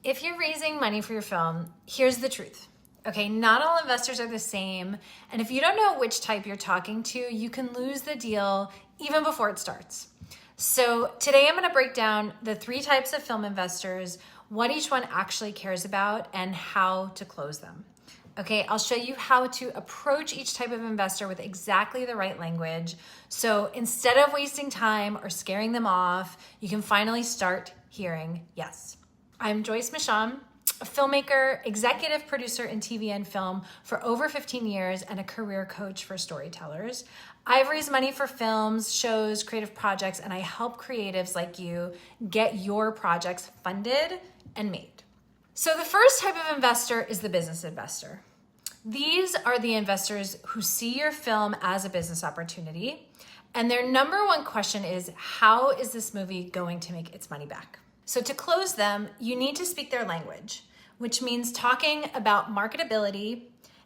If you're raising money for your film, here's the truth. Okay, not all investors are the same. And if you don't know which type you're talking to, you can lose the deal even before it starts. So today I'm gonna break down the 3 types of film investors, what each one actually cares about, and how to close them. Okay, I'll show you how to approach each type of investor with exactly the right language. So instead of wasting time or scaring them off, you can finally start hearing yes. I'm Joyce Mishaan, a filmmaker, executive producer in TV and film for over 15 years and a career coach for storytellers. I've raised money for films, shows, creative projects, and I help creatives like you get your projects funded and made. So the first type of investor is the business investor. These are the investors who see your film as a business opportunity, and their number one question is, how is this movie going to make its money back? So to close them, you need to speak their language, which means talking about marketability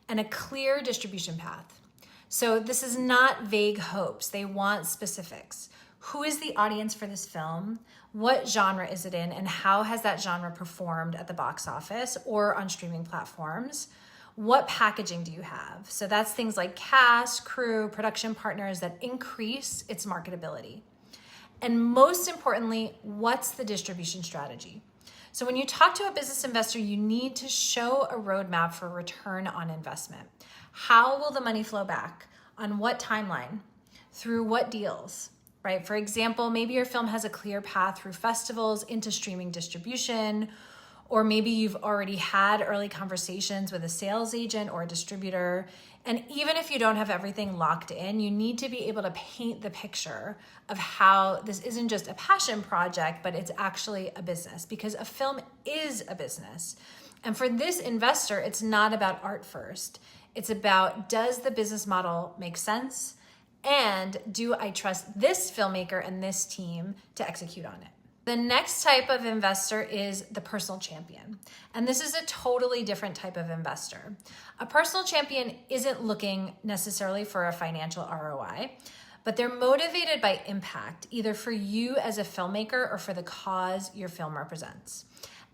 and a clear distribution path. So this is not vague hopes. They want specifics. Who is the audience for this film? What genre is it in? And how has that genre performed at the box office or on streaming platforms? What packaging do you have? So that's things like cast, crew, production partners that increase its marketability. And most importantly, what's the distribution strategy? So when you talk to a business investor, you need to show a roadmap for return on investment. How will the money flow back? On what timeline? Through what deals? Right? For example, maybe your film has a clear path through festivals into streaming distribution, or maybe you've already had early conversations with a sales agent or a distributor. And even if you don't have everything locked in, you need to be able to paint the picture of how this isn't just a passion project, but it's actually a business, because a film is a business. And for this investor, it's not about art first. It's about, does the business model make sense? And do I trust this filmmaker and this team to execute on it? The next type of investor is the personal champion. And this is a totally different type of investor. A personal champion isn't looking necessarily for a financial ROI, but they're motivated by impact, either for you as a filmmaker or for the cause your film represents.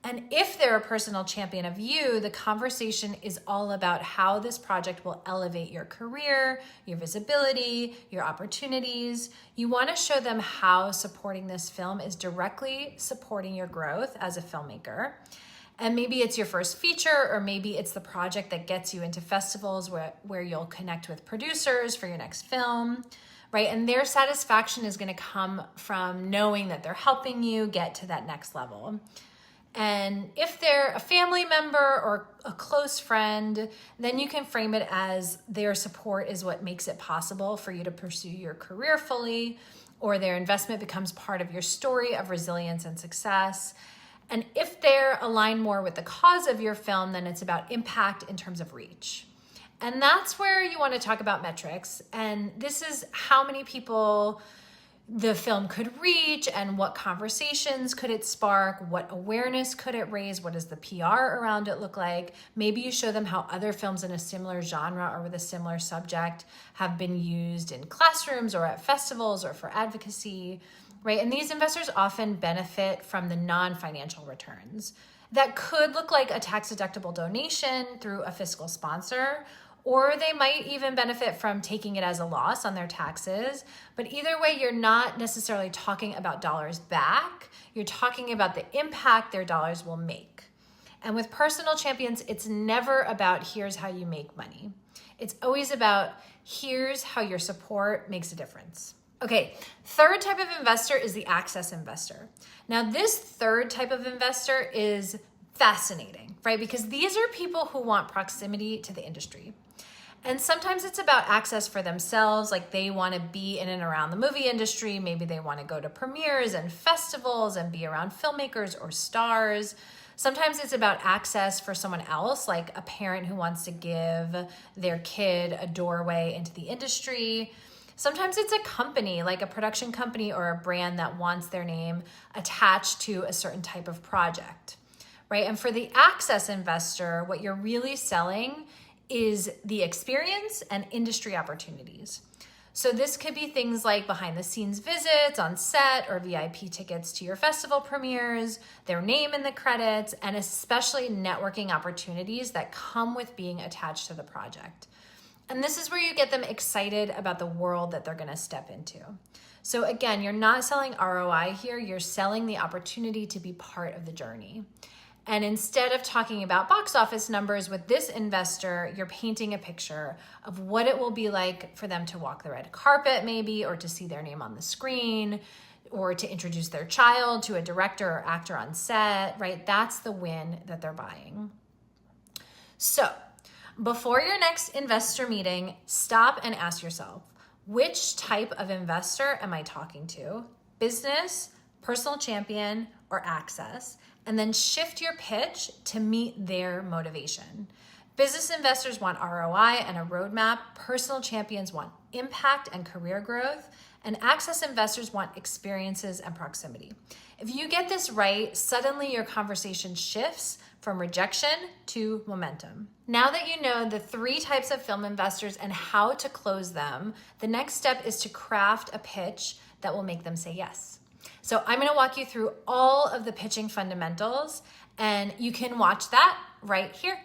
And if they're a personal champion of you, the conversation is all about how this project will elevate your career, your visibility, your opportunities. You want to show them how supporting this film is directly supporting your growth as a filmmaker. And maybe it's your first feature, or maybe it's the project that gets you into festivals where you'll connect with producers for your next film, right? And their satisfaction is going to come from knowing that they're helping you get to that next level. And if they're a family member or a close friend, then you can frame it as their support is what makes it possible for you to pursue your career fully, or their investment becomes part of your story of resilience and success. And if they're aligned more with the cause of your film, then it's about impact in terms of reach. And that's where you want to talk about metrics. And this is how many people the film could reach, and what conversations could it spark, what awareness could it raise, what does the PR around it look like. Maybe you show them how other films in a similar genre or with a similar subject have been used in classrooms or at festivals or for advocacy, right? And these investors often benefit from the non-financial returns. That could look like a tax-deductible donation through a fiscal sponsor, or they might even benefit from taking it as a loss on their taxes. But either way, you're not necessarily talking about dollars back. You're talking about the impact their dollars will make. And with personal champions, it's never about here's how you make money. It's always about here's how your support makes a difference. Okay, third type of investor is the access investor. Now, this third type of investor is fascinating, right? Because these are people who want proximity to the industry. And sometimes it's about access for themselves, like they want to be in and around the movie industry. Maybe they want to go to premieres and festivals and be around filmmakers or stars. Sometimes it's about access for someone else, like a parent who wants to give their kid a doorway into the industry. Sometimes it's a company, like a production company or a brand that wants their name attached to a certain type of project, right? And for the access investor, what you're really selling is the experience and industry opportunities. So this could be things like behind the scenes visits on set or VIP tickets to your festival premieres, their name in the credits, and especially networking opportunities that come with being attached to the project. And this is where you get them excited about the world that they're going to step into. So again, you're not selling ROI here, you're selling the opportunity to be part of the journey. And instead of talking about box office numbers with this investor, you're painting a picture of what it will be like for them to walk the red carpet maybe, or to see their name on the screen, or to introduce their child to a director or actor on set, right? That's the win that they're buying. So before your next investor meeting, stop and ask yourself, which type of investor am I talking to? Business, personal champion, or access? And then shift your pitch to meet their motivation. Business investors want ROI and a roadmap. Personal champions want impact and career growth. And access investors want experiences and proximity. If you get this right, suddenly your conversation shifts from rejection to momentum. Now that you know the 3 types of film investors and how to close them, the next step is to craft a pitch that will make them say yes. So I'm going to walk you through all of the pitching fundamentals, and you can watch that right here.